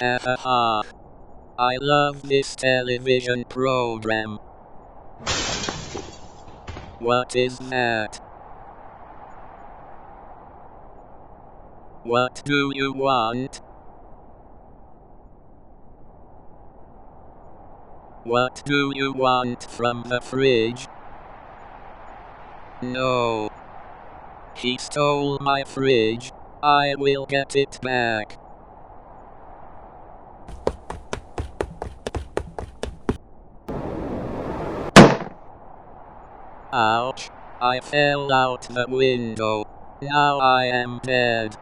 Ha ha ha. I love this television program. What is that? What do you want? What do you want from the fridge? No. He stole my fridge. I will get it back. Ouch. I fell out the window. Now I am dead.